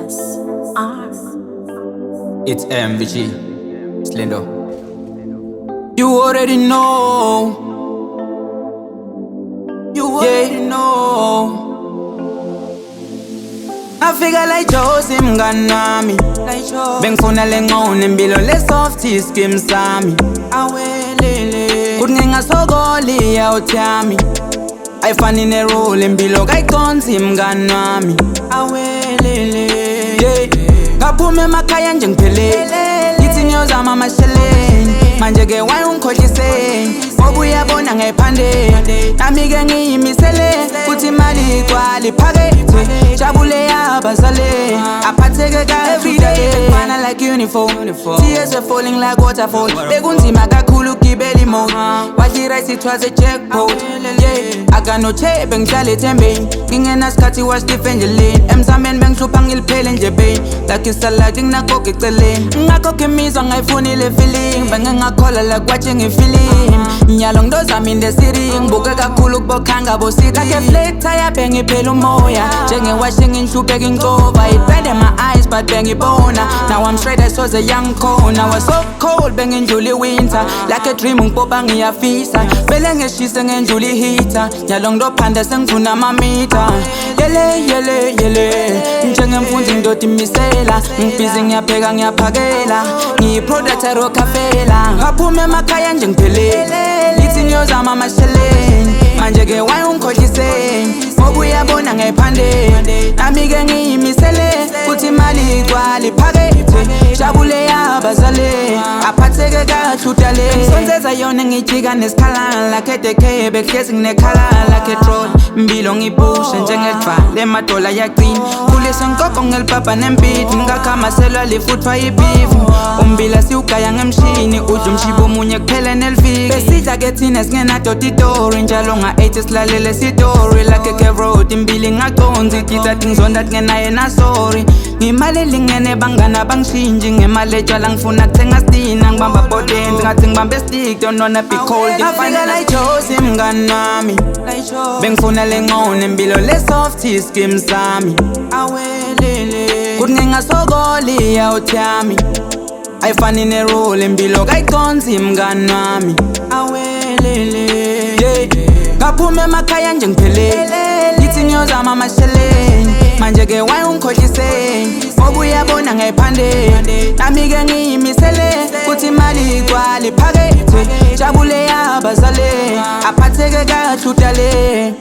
SR. It's MVG, Slendo. You already know. You already know. I figure like Josie mnganami bengifuna lengone impilo le-softy skim sami awelele kuthi ngingasokoli awuthami ayifani nerole impilo kayiconsi mngani wami awelele ngaphuma emakhaya nje ngiphelele ngithi ngiyozama amasheleni manje-ke wayungikhohliseni ngoba uyabona ngayiphandeni nami-ke ngiyimisele kuthi imali igcwala iphakethe jabule yabazale aphatheke everyday fana like uniform tears were falling like waterfall bekunzima kakhulu ukugibela imoto wadlira isithwazi ejackpot akanoche bengihlala ethembeni ngingenasikhathi wasitife endleleni emzameni bengihlupha ngiliphele endlebeni like isaladi nginagoga eceleni ngakho imizwa ngayifunile feeling bengingakhola like watching ifilm nyalo ngidozama in the city ngibuke kakhulu kubokhanga bositi like a flat tire bengiphela umoya njengewashing ngihlupheka incova it burned in my eyes but bengibona now I'm straight as was a young cone I was so cold bengindlula winter like a dream ngipopa ngiyafisa vele ngeshise ngendlula ihita nyalo ngidophanda sengifuna amamitha yele njengemfundi ngidoda imisela ngibhizi ngiyapheka ngiyaphakela ngiyiproduct arokafela ngaphuma emakhaya nje ngiphelele ngithi ngiyozama amasheleni manje-ke wayungikhohliseni ngoba uyabona ngayiphandeni nami-ke ngiyimisele kuthi imali igcwala iphakethe jabule yabazale aphatheke kahle udale ngisonseza yona ngijika nesikhalala like edekhe behlezi nginekhalala like etrol mbilo ngibushe njengedvala emadola yaqina kulise ngikoko ngelibhabha nempiti ngingakamaselwa lifuthwa ibifu umbila siwugaya ngemshini udla umshibo omunye kuphele nelifiki besidla-ke thina singenadoditori njalo nga-8 silalele sitori like ekeroad imbili ngaconzi kithathi ngizonda tingenaye nasori ngimali lingene bangana bangishinji ngemali etshala ngifuna kuthenga stina ngibamba bodenzi ngathi ngibambe stick don't wanna be cold ngifika like Josie mngani wami bengifuna lengone impilo le-softy skim sami awelele kuthi ngingasokoli awuthami ayifani nerole impilo kayiconsi mngani wami awelele ngaphuma emakhaya nje ngiphelele ngithi ngiyozama amasheleni manje-ke wayungikhohliseni ngoba uyabona ngayiphandeni nami-ke ngiyimisele kuthi imali igcwala iphakethe jabule yabazale aphatheke kahle udale